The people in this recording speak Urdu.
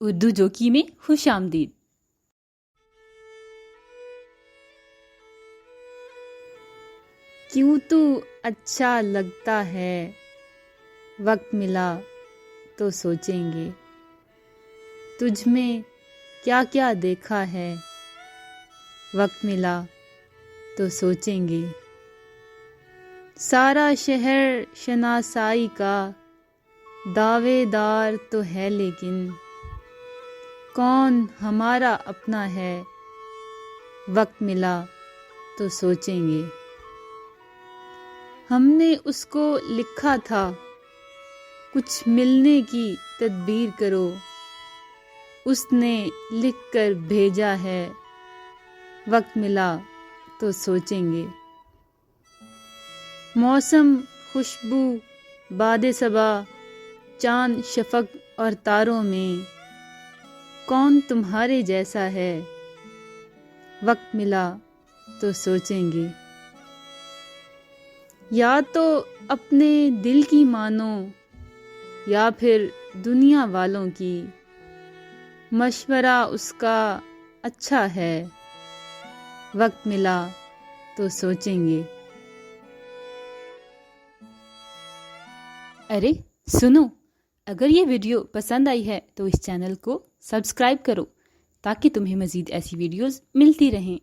اردو جوکی میں خوش آمدید۔ کیوں تو اچھا لگتا ہے، وقت ملا تو سوچیں گے، تجھ میں کیا کیا دیکھا ہے، وقت ملا تو سوچیں گے، سارا شہر شناسائی کا دعوے دار تو ہے لیکن کون ہمارا اپنا ہے، وقت ملا تو سوچیں گے، ہم نے اس کو لکھا تھا کچھ ملنے کی تدبیر کرو، اس نے لکھ کر بھیجا ہے، وقت ملا تو سوچیں گے، موسم خوشبو باد صبا چاند شفق اور تاروں میں کون تمہارے جیسا ہے، وقت ملا تو سوچیں گے، یا تو اپنے دل کی مانو یا پھر دنیا والوں کی، مشورہ اس کا اچھا ہے، وقت ملا تو سوچیں گے۔ ارے سنو، اگر یہ ویڈیو پسند آئی ہے تو اس چینل کو سبسکرائب کرو تاکہ تمہیں مزید ایسی ویڈیوز ملتی رہیں۔